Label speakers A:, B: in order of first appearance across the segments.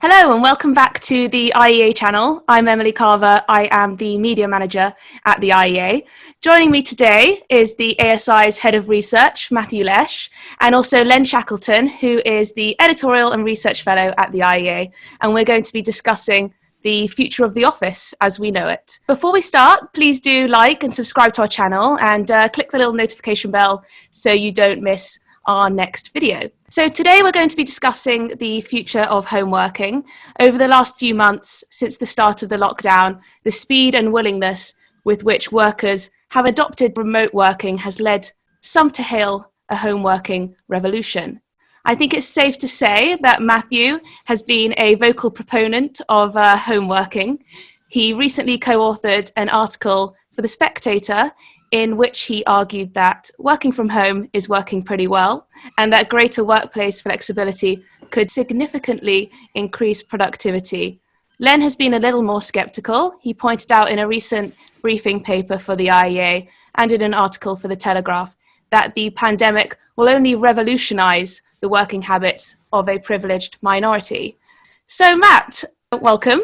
A: Hello and welcome back to the IEA channel. I'm Emily Carver. I am the media manager at the IEA. Joining me today is the ASI's head of research, Matthew Lesh, and also Len Shackleton, who is the editorial and research fellow at the IEA. And we're going to be discussing the future of the office as we know it. Before we start, please do like and subscribe to our channel and click the little notification bell so you don't miss our next video. So today we're going to be discussing the future of home working. Over the last few months since the start of the lockdown, the speed and willingness with which workers have adopted remote working has led some to hail a home working revolution. I think it's safe to say that Matthew has been a vocal proponent of home working. He recently co-authored an article for The Spectator in which he argued that working from home is working pretty well and that greater workplace flexibility could significantly increase productivity. Len has been a little more skeptical. He pointed out in a recent briefing paper for the IEA and in an article for The Telegraph that the pandemic will only revolutionize the working habits of a privileged minority. So Matt, welcome.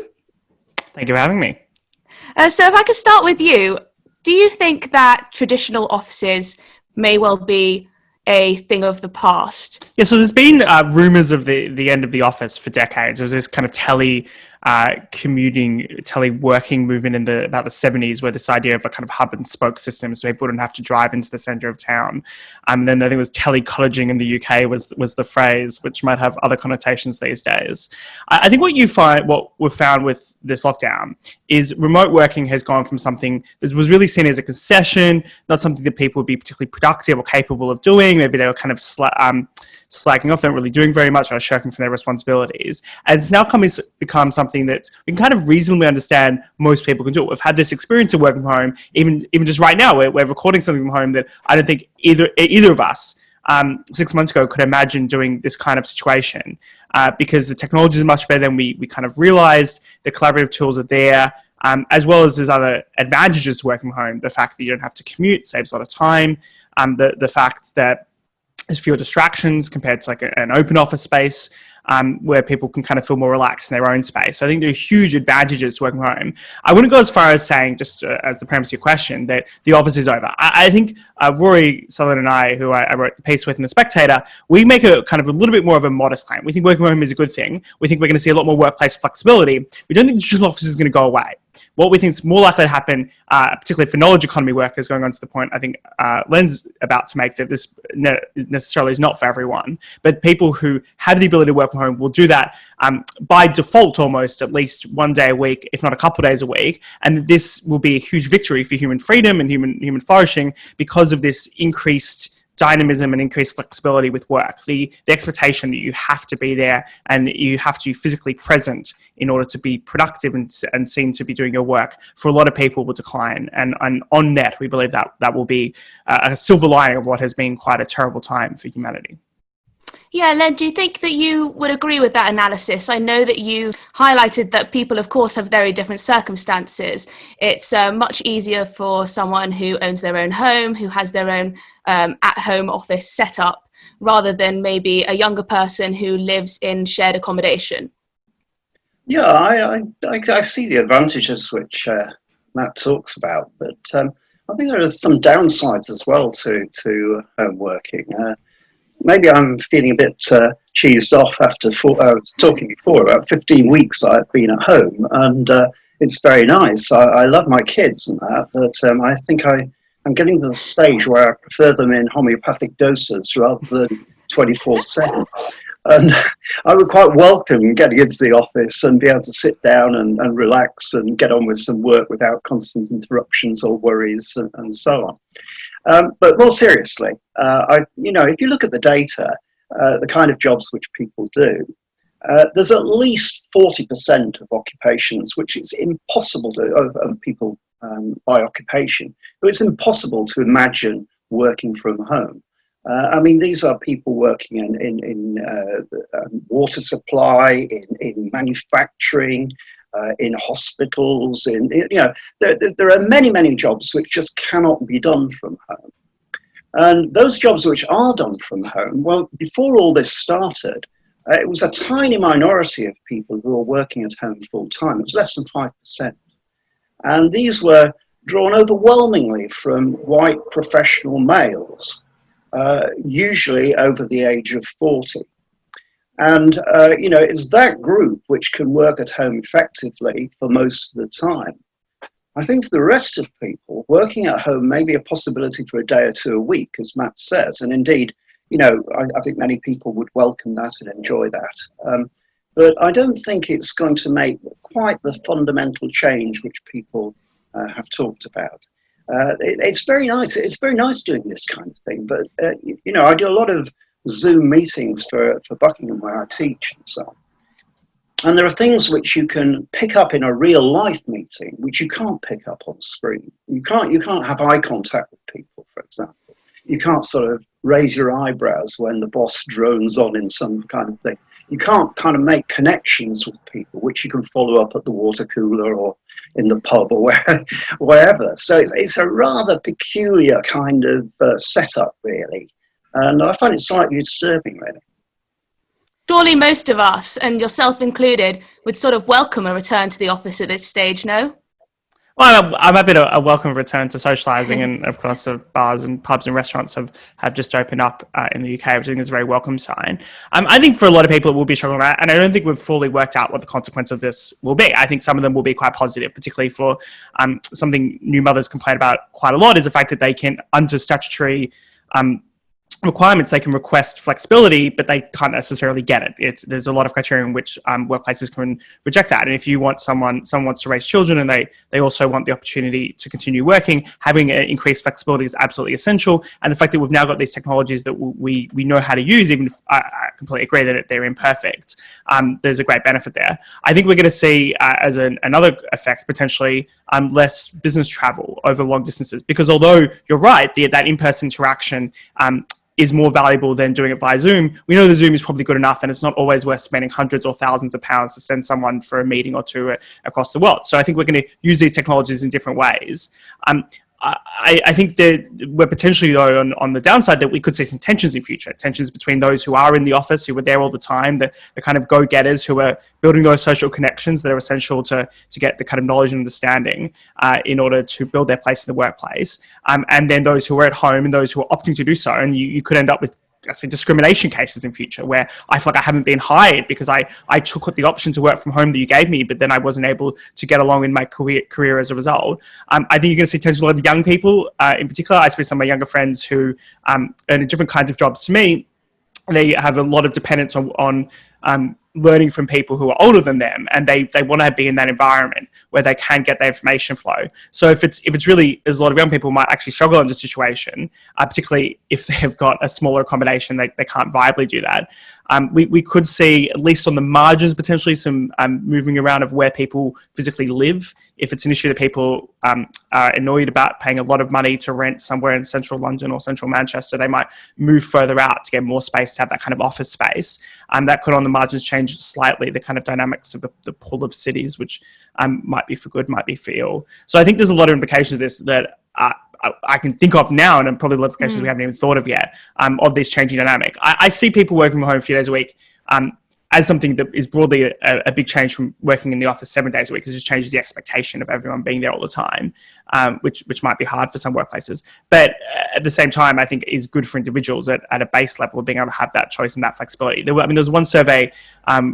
B: Thank you for having me.
A: So if I could start with you, do you think that traditional offices may well be a thing of the past?
B: Yeah, so there's been rumours of the end of the office for decades. There was this kind of teleworking movement in about the 70s, where this idea of a kind of hub and spoke system, so people wouldn't have to drive into the centre of town. And then I think it was telecolleging in the UK was the phrase, which might have other connotations these days. I think what we've found with this lockdown is remote working has gone from something that was really seen as a concession, not something that people would be particularly productive or capable of doing. Maybe they were kind of slacking off, they weren't really doing very much, or shirking from their responsibilities. And it's now become something that we can kind of reasonably understand most people can do. We've had this experience of working from home, even just right now, we're recording something from home that I don't think either of us 6 months ago could imagine doing this kind of situation, because the technology is much better than we kind of realized. The collaborative tools are there, as well as there's other advantages to working from home. The fact that you don't have to commute saves a lot of time. The fact that there's fewer distractions compared to like an open office space, where people can kind of feel more relaxed in their own space. So I think there are huge advantages to working from home. I wouldn't go as far as saying, just as the premise of your question, that the office is over. I think Rory Sutherland and I, who I wrote the piece with in The Spectator, we make a kind of a little bit more of a modest claim. We think working from home is a good thing. We think we're going to see a lot more workplace flexibility. We don't think the traditional office is going to go away. What we think is more likely to happen, particularly for knowledge economy workers, going on to the point I think Len's about to make, that this necessarily is not for everyone, but people who have the ability to work from home will do that by default, almost at least one day a week, if not a couple of days a week. And this will be a huge victory for human freedom and human flourishing because of this increased dynamism and increased flexibility with work. The expectation that you have to be there and you have to be physically present in order to be productive and seen to be doing your work, for a lot of people, will decline. And on net, we believe that will be a silver lining of what has been quite a terrible time for humanity.
A: Yeah, Len, do you think that you would agree with that analysis? I know that you highlighted that people, of course, have very different circumstances. It's much easier for someone who owns their own home, who has their own at-home office setup, rather than maybe a younger person who lives in shared accommodation.
C: Yeah, I see the advantages which Matt talks about, but I think there are some downsides as well to home working. Maybe I'm feeling a bit cheesed off after I was talking before about 15 weeks I've been at home, and it's very nice. I love my kids and that, but I think I'm getting to the stage where I prefer them in homeopathic doses rather than 24/7. And I would quite welcome getting into the office and be able to sit down and relax and get on with some work without constant interruptions or worries and so on. But more seriously, if you look at the data, the kind of jobs which people do, there's at least 40% of occupations which it's impossible of people by occupation, but it's impossible to imagine working from home. These are people working in water supply, in manufacturing, in hospitals. There are many jobs which just cannot be done from home. And those jobs which are done from home, well, before all this started, It was a tiny minority of people who were working at home full time. It was less than 5%. And these were drawn overwhelmingly from white professional males, usually over the age of 40. And, it's that group which can work at home effectively for most of the time. I think for the rest of people, working at home may be a possibility for a day or two a week, as Matt says. And indeed, I think many people would welcome that and enjoy that. But I don't think it's going to make quite the fundamental change which people have talked about. It's very nice. It's very nice doing this kind of thing. But, I do a lot of Zoom meetings for Buckingham where I teach and so on. And there are things which you can pick up in a real life meeting, which you can't pick up on screen. You can't have eye contact with people, for example. You can't sort of raise your eyebrows when the boss drones on in some kind of thing. You can't kind of make connections with people, which you can follow up at the water cooler or in the pub or wherever. So it's a rather peculiar kind of setup, really. And I find it slightly disturbing, really.
A: Surely most of us, and yourself included, would sort of welcome a return to the office at this stage, no?
B: Well, I'm happy to welcome return to socialising, and of course, bars and pubs and restaurants have just opened up in the UK, which I think is a very welcome sign. I think for a lot of people, it will be struggling, and I don't think we've fully worked out what the consequence of this will be. I think some of them will be quite positive, particularly for something new mothers complain about quite a lot is the fact that they can, under statutory requirements, they can request flexibility, but they can't necessarily get it. There's a lot of criteria in which workplaces can reject that. And if you want someone wants to raise children and they also want the opportunity to continue working, having increased flexibility is absolutely essential. And the fact that we've now got these technologies that we know how to use, even if I completely agree that they're imperfect, there's a great benefit there. I think we're going to see as another effect potentially less business travel over long distances, because although you're right, that in-person interaction is more valuable than doing it via Zoom. We know the Zoom is probably good enough, and it's not always worth spending hundreds or thousands of pounds to send someone for a meeting or two across the world. So I think we're going to use these technologies in different ways. I think that we're potentially, though, on the downside, that we could see some tensions in future, tensions between those who are in the office, who are there all the time, the kind of go-getters who are building those social connections that are essential to get the kind of knowledge and understanding in order to build their place in the workplace, and then those who are at home and those who are opting to do so. And you could end up with, I say, discrimination cases in future where I feel like I haven't been hired because I took the option to work from home that you gave me, but then I wasn't able to get along in my career as a result. I think you're going to see tension with a lot of young people. In particular, I speak to some of my younger friends who earn different kinds of jobs to me. They have a lot of dependence on learning from people who are older than them, and they want to be in that environment where they can get that information flow. So if it's really, there's a lot of young people who might actually struggle in this situation, particularly if they've got a smaller accommodation, they can't viably do that. We could see, at least on the margins, potentially some moving around of where people physically live. If it's an issue that people are annoyed about paying a lot of money to rent somewhere in central London or central Manchester, they might move further out to get more space, to have that kind of office space. That could, on the margins, change slightly the kind of dynamics of the pool of cities, which might be for good, might be for ill. So I think there's a lot of implications of this that I can think of now, and probably implications we haven't even thought of yet, of this changing dynamic. I see people working from home a few days a week as something that is broadly a big change from working in the office 7 days a week. It just changes the expectation of everyone being there all the time, which might be hard for some workplaces. But at the same time, I think is good for individuals at a base level of being able to have that choice and that flexibility. There was one survey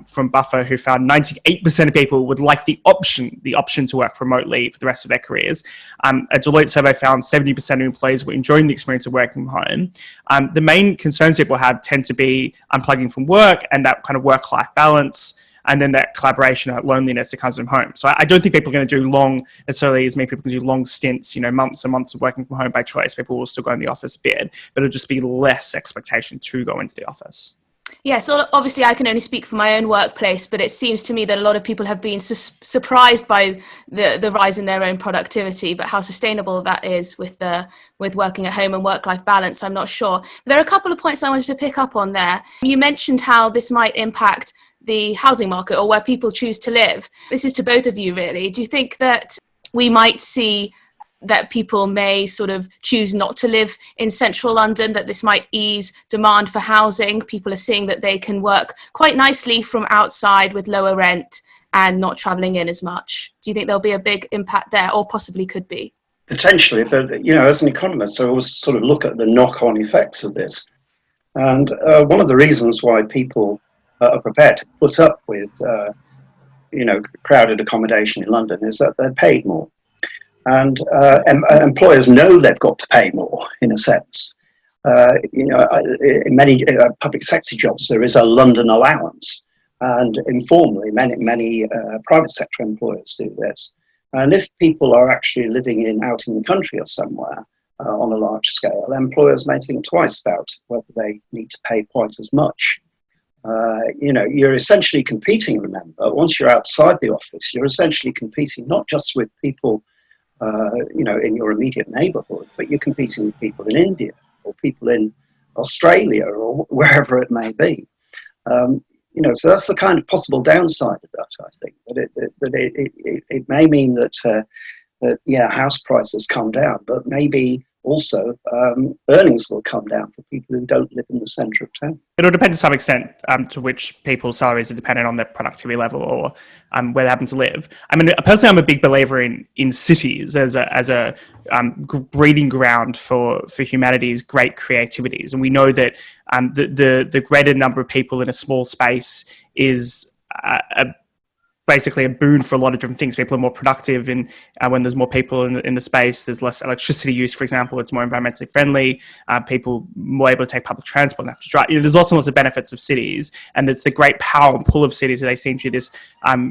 B: from Buffer who found 98% of people would like the option to work remotely for the rest of their careers. A Deloitte survey found 70% of employees were enjoying the experience of working from home. The main concerns people have tend to be unplugging from work and that kind of work-life balance, and then that collaboration, that loneliness that comes from home. So I don't think people are going to do necessarily as many people can do long stints, months and months of working from home by choice. People will still go in the office a bit, but it'll just be less expectation to go into the office.
A: Yeah, so obviously I can only speak for my own workplace, but it seems to me that a lot of people have been surprised by the rise in their own productivity, but how sustainable that is with working at home and work-life balance, I'm not sure. But there are a couple of points I wanted to pick up on there. You mentioned how this might impact the housing market or where people choose to live. This is to both of you, really. Do you think that we might see that people may sort of choose not to live in central London, that this might ease demand for housing. People are seeing that they can work quite nicely from outside with lower rent and not travelling in as much. Do you think there'll be a big impact there, or possibly could be?
C: Potentially, but as an economist, I always sort of look at the knock-on effects of this. And one of the reasons why people are prepared to put up with, crowded accommodation in London is that they're paid more. And employers know they've got to pay more, in a sense. In many public sector jobs, there is a London allowance. And informally, many private sector employers do this. And if people are actually living out in the country or somewhere on a large scale, employers may think twice about whether they need to pay quite as much. You're essentially competing, remember, once you're outside the office, you're essentially competing not just with people, in your immediate neighborhood, but you're competing with people in India or people in Australia or wherever it may be. So that's the kind of possible downside of that, I think, that it may mean that house prices come down, but maybe also earnings will come down for people who don't live in the centre of town.
B: It'll depend to some extent to which people's salaries are dependent on their productivity level or where they happen to live. I mean, personally, I'm a big believer in cities as a breeding ground for humanity's great creativities, and we know that the greater number of people in a small space is basically a boon for a lot of different things. People are more productive when there's more people in the space. There's less electricity use, for example. It's more environmentally friendly. People more able to take public transport and have to drive. There's lots and lots of benefits of cities, and it's the great power and pull of cities that they seem to be this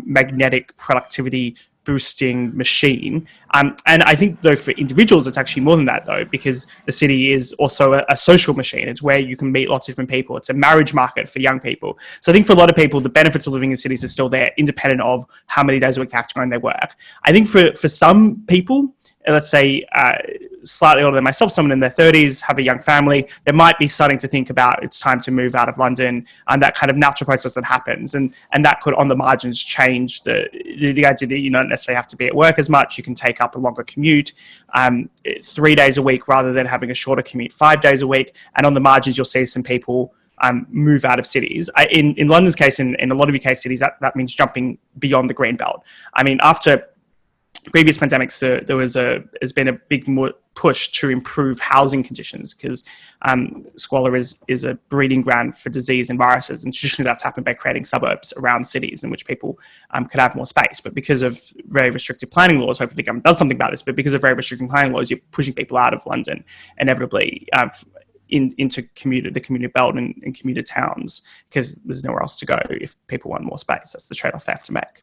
B: magnetic productivity boosting machine. And I think, though, for individuals, it's actually more than that, though, because the city is also a social machine. It's where you can meet lots of different people. It's a marriage market for young people. So I think for a lot of people, the benefits of living in cities are still there, independent of how many days a week they have to go in their work. I think for some people, let's say slightly older than myself, someone in their 30s, have a young family, they might be starting to think about it's time to move out of London, and that kind of natural process that happens. And that could, on the margins, change the idea that you don't necessarily have to be at work as much. You can take up a longer commute, 3 days a week rather than having a shorter commute 5 days a week. And on the margins, you'll see some people move out of cities. In London's case, in a lot of UK cities, that means jumping beyond the green belt. I mean, after previous pandemics, there's been a big push to improve housing conditions because squalor is a breeding ground for disease and viruses, and traditionally that's happened by creating suburbs around cities in which people could have more space. But because of very restrictive planning laws, hopefully the government does something about this, but because of very restrictive planning laws, you're pushing people out of London inevitably into the commuter belt and commuter towns, because there's nowhere else to go if people want more space. That's the trade-off they have to make.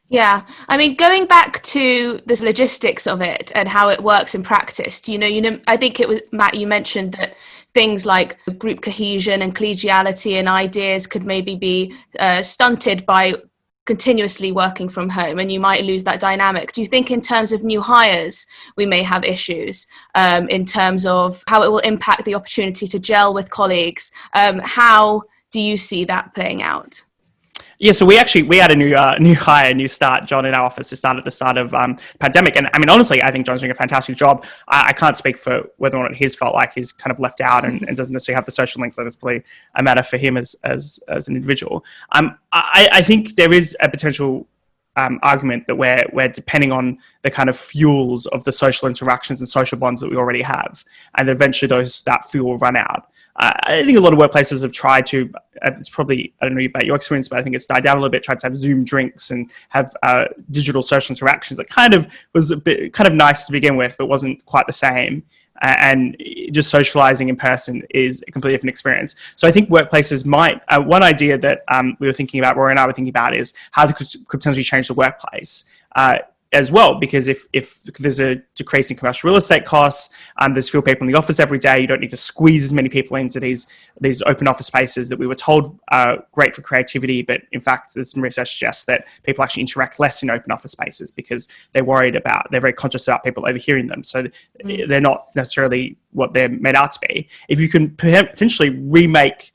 A: Yeah, I mean, going back to the logistics of it and how it works in practice, I think it was Matt, you mentioned that things like group cohesion and collegiality and ideas could maybe be stunted by continuously working from home, and you might lose that dynamic. Do you think in terms of new hires, we may have issues in terms of how it will impact the opportunity to gel with colleagues? How do you see that playing out?
B: Yeah, so we had a new start, John, in our office to start at the start of pandemic. And I mean, honestly, I think John's doing a fantastic job. I can't speak for whether or not he's felt like he's kind of left out and doesn't necessarily have the social links. So that's probably a matter for him as an individual. I think there is a potential argument that we're depending on the kind of fuels of the social interactions and social bonds that we already have, and eventually that fuel will run out. I think a lot of workplaces have tried to, it's probably, I don't know about your experience, but I think it's died down a little bit, tried to have Zoom drinks and have digital social interactions. That kind of was a bit kind of nice to begin with, but wasn't quite the same. And just socializing in person is a completely different experience. So I think workplaces might, one idea that we were thinking about, Rory and I were thinking about, is how they could potentially change the workplace as well, because if there's a decrease in commercial real estate costs, there's fewer people in the office every day, you don't need to squeeze as many people into these open office spaces that we were told are great for creativity, but in fact there's some research suggests that people actually interact less in open office spaces because they're very conscious about people overhearing them, so they're not necessarily what they're made out to be. If you can potentially remake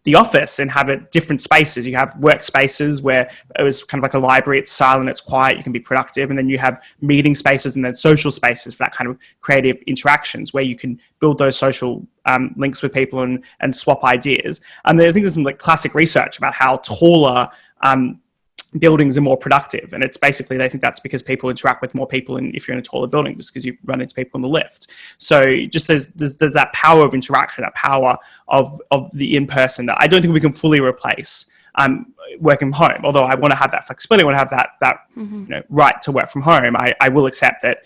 B: the office and have it different spaces. You have workspaces where it was kind of like a library. It's silent, it's quiet, you can be productive. And then you have meeting spaces and then social spaces for that kind of creative interactions where you can build those social links with people and swap ideas. And I think there's some like classic research about how taller buildings are more productive, and it's basically they think that's because people interact with more people if you're in a taller building, just because you run into people in the lift. So just there's that power of interaction, that power of the in-person that I don't think we can fully replace working from home. Although I want to have that flexibility, I want to have that right to work from home. I will accept that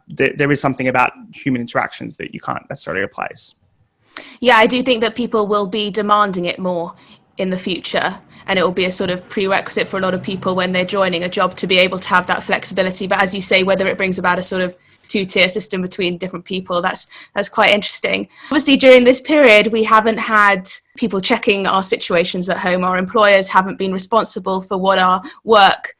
B: there is something about human interactions that you can't necessarily replace.
A: Yeah, I do think that people will be demanding it more in the future, and it will be a sort of prerequisite for a lot of people when they're joining a job to be able to have that flexibility. But as you say, whether it brings about a sort of two-tier system between different people, that's quite interesting. Obviously, during this period, we haven't had people checking our situations at home. Our employers haven't been responsible for what our work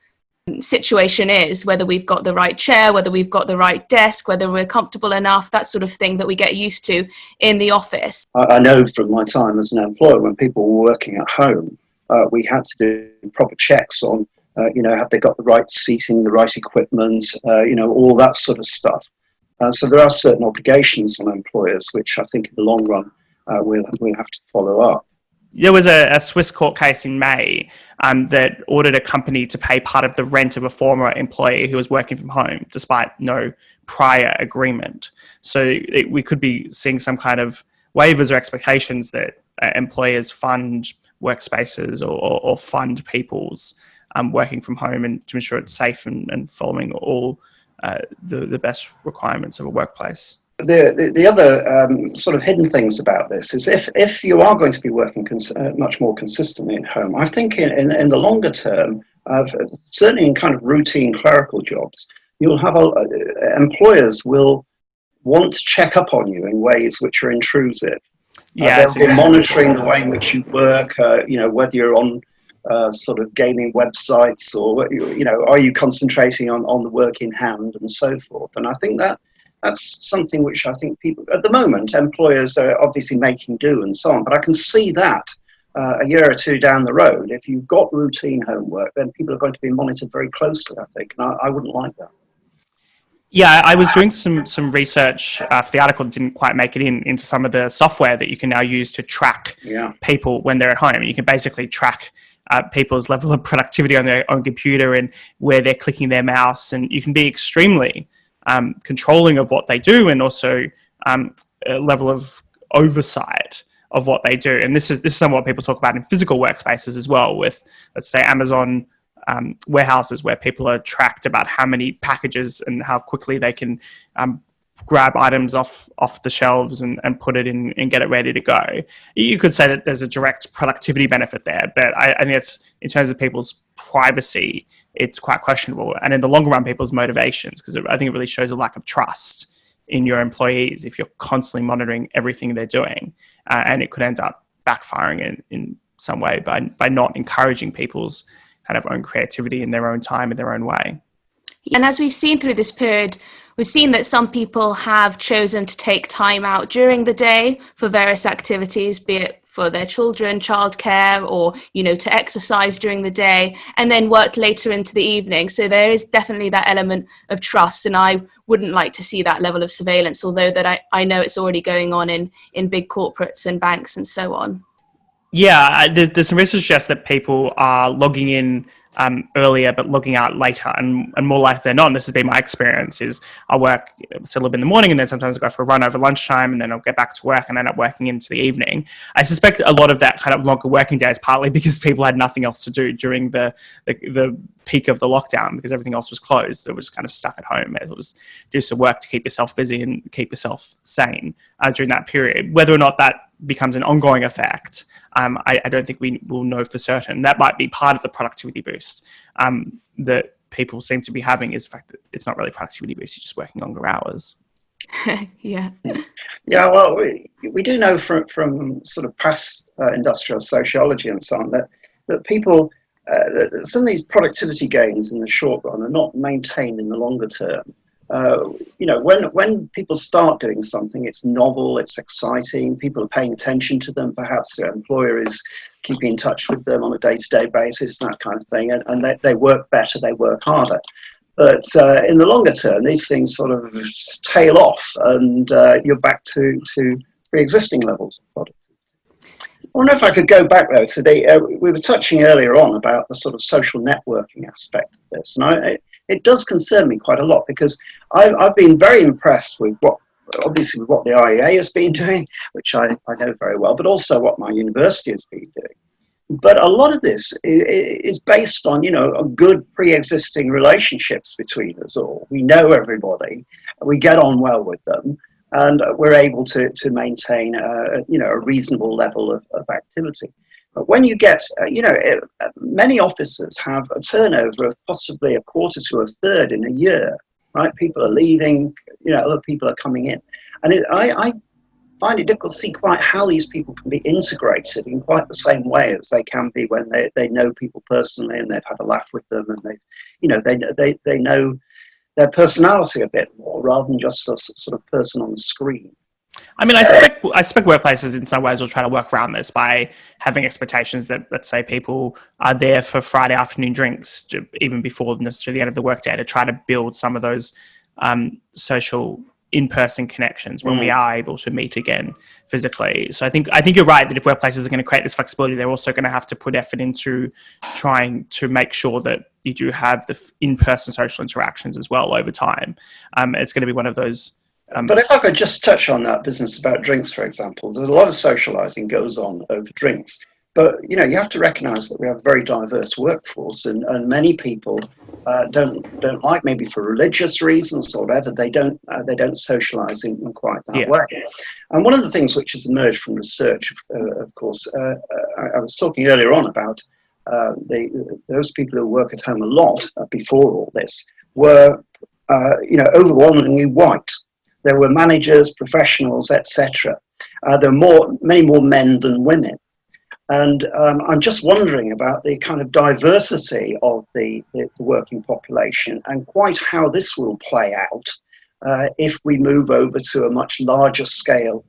A: situation is, whether we've got the right chair, whether we've got the right desk, whether we're comfortable enough, that sort of thing that we get used to in the office.
C: I know from my time as an employer, when people were working at home, we had to do proper checks on, have they got the right seating, the right equipment, all that sort of stuff. So there are certain obligations on employers, which I think in the long run we'll have to follow up.
B: There was a Swiss court case in May that ordered a company to pay part of the rent of a former employee who was working from home, despite no prior agreement. So we could be seeing some kind of waivers or expectations that employers fund workspaces or fund people's working from home, and to ensure it's safe and following all the best requirements of a workplace.
C: The other sort of hidden things about this is if you are going to be working much more consistently at home, I think in the longer term, certainly in kind of routine clerical jobs, you'll have employers will want to check up on you in ways which are intrusive.
B: Yeah,
C: they'll be monitoring the way in which you work, whether you're on sort of gaming websites or, are you concentrating on the work in hand and so forth. And I think that's something which I think people, at the moment, employers are obviously making do and so on, but I can see that a year or two down the road, if you've got routine homework, then people are going to be monitored very closely, I think, and I wouldn't like that.
B: Yeah, I was doing some research for the article that didn't quite make it into some of the software that you can now use to track people when they're at home. You can basically track people's level of productivity on their own computer and where they're clicking their mouse, and you can be extremely controlling of what they do, and also a level of oversight of what they do. And this is some of what people talk about in physical workspaces as well, with, let's say, Amazon warehouses, where people are tracked about how many packages and how quickly they can grab items off the shelves and put it in and get it ready to go. You could say that there's a direct productivity benefit there, but I think it's, in terms of people's privacy, it's quite questionable. And in the longer run, people's motivations, because I think it really shows a lack of trust in your employees if you're constantly monitoring everything they're doing, and it could end up backfiring in some way by not encouraging people's kind of own creativity in their own time, in their own way.
A: And as we've seen through this period, we've seen that some people have chosen to take time out during the day for various activities, be it for their children, childcare, or, to exercise during the day, and then work later into the evening. So there is definitely that element of trust, and I wouldn't like to see that level of surveillance, although that I know it's already going on in big corporates and banks and so on.
B: Yeah, there's some research suggests that people are logging in earlier but logging out later, and more likely than not, and this has been my experience, is I work still a little bit in the morning, and then sometimes I go for a run over lunchtime, and then I'll get back to work and end up working into the evening. I suspect a lot of that kind of longer working days partly because people had nothing else to do during the peak of the lockdown, because everything else was closed. They were just kind of stuck at home. It was do some work to keep yourself busy and keep yourself sane during that period. Whether or not that becomes an ongoing effect, I don't think we will know for certain. That might be part of the productivity boost that people seem to be having, is the fact that it's not really productivity boost, you're just working longer hours.
A: Yeah.
C: Yeah, well, we do know from sort of past industrial sociology and so on that people, some of these productivity gains in the short run are not maintained in the longer term. when people start doing something, it's novel, it's exciting, people are paying attention to them, perhaps their employer is keeping in touch with them on a day-to-day basis, that kind of thing, and they work better, they work harder. But in the longer term, these things sort of tail off, and you're back to pre-existing levels of productivity. I wonder if I could go back, though, to we were touching earlier on about the sort of social networking aspect of this, and it does concern me quite a lot, because I've been very impressed with what the IEA has been doing, which I know very well, but also what my university has been doing. But a lot of this is based on, a good pre-existing relationships between us all. We know everybody, we get on well with them, and we're able to maintain, a reasonable level of activity. But when you get, many offices have a turnover of possibly a quarter to a third in a year, right? People are leaving, other people are coming in. And I find it difficult to see quite how these people can be integrated in quite the same way as they can be when they know people personally and they've had a laugh with them, and they know their personality a bit more rather than just a sort of person on the screen.
B: I mean, I suspect workplaces in some ways will try to work around this by having expectations that, let's say, people are there for Friday afternoon drinks even before necessarily the end of the workday, to try to build some of those social in-person connections when we are able to meet again physically. So I think you're right that if workplaces are going to create this flexibility, they're also going to have to put effort into trying to make sure that you do have the in-person social interactions as well over time. It's going to be one of those.
C: But if I could just touch on that business about drinks, for example, there's a lot of socializing goes on over drinks. But, you have to recognize that we have a very diverse workforce, and many people don't like, maybe for religious reasons or whatever, they don't socialize in quite that way. And one of the things which has emerged from research, of course, I was talking earlier on about those people who work at home a lot before all this were, overwhelmingly white. There were managers, professionals, etc. There were many more men than women. And I'm just wondering about the kind of diversity of the working population and quite how this will play out if we move over to a much larger scale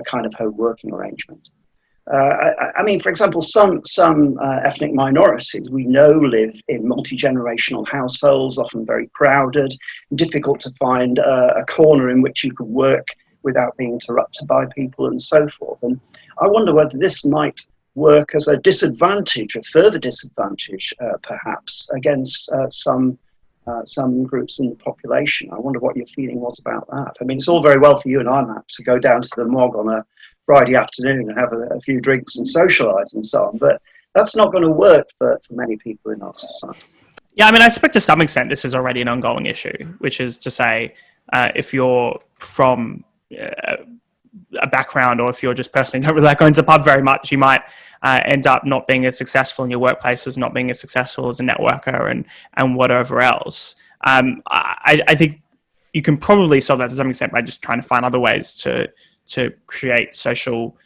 C: kind of home working arrangement. I mean, for example, some ethnic minorities we know live in multi-generational households, often very crowded, difficult to find a corner in which you could work without being interrupted by people and so forth. And I wonder whether this might work as a disadvantage, a further disadvantage, perhaps, against some groups in the population. I wonder what your feeling was about that. I mean, it's all very well for you and I, Matt, to go down to the Mog on a Friday afternoon and have a few drinks and socialise and so on, but that's not going to work for many people in our society.
B: Yeah, I mean, I suspect to some extent this is already an ongoing issue, which is to say, if you're from a background, or if you're just personally don't really like going to the pub very much, you might end up not being as successful in your workplaces, not being as successful as a networker and whatever else. I think you can probably solve that to some extent by just trying to find other ways to create social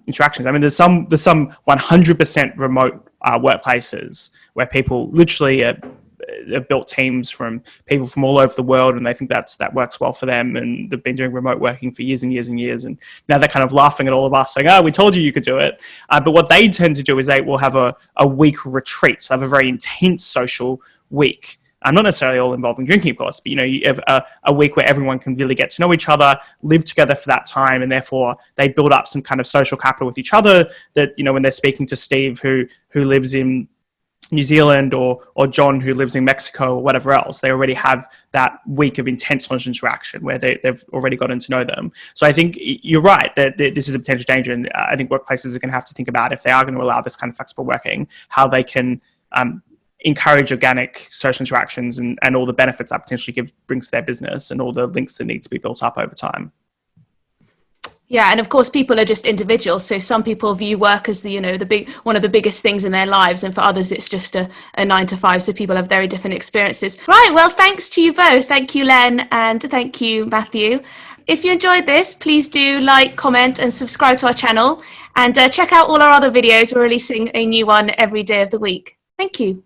B: interactions. I mean, there's some 100% remote workplaces where people literally have built teams from people from all over the world, and they think that works well for them, and they've been doing remote working for years and years and years, and now they're kind of laughing at all of us saying, oh, we told you could do it. But what they tend to do is they will have a week retreat, so they have a very intense social week. Not necessarily all involving drinking, of course, but you have a week where everyone can really get to know each other, live together for that time, and therefore they build up some kind of social capital with each other that, when they're speaking to Steve who lives in New Zealand, or John who lives in Mexico, or whatever else, they already have that week of intense social interaction where they've already gotten to know them. So I think you're right that this is a potential danger, and I think workplaces are going to have to think about, if they are going to allow this kind of flexible working, how they can encourage organic social interactions and all the benefits that potentially brings to their business, and all the links that need to be built up over time.
A: Yeah, and of course, people are just individuals. So some people view work as one of the biggest things in their lives, and for others, it's just a 9 to 5. So people have very different experiences. Right. Well, thanks to you both. Thank you, Len, and thank you, Matthew. If you enjoyed this, please do like, comment, and subscribe to our channel, and check out all our other videos. We're releasing a new one every day of the week. Thank you.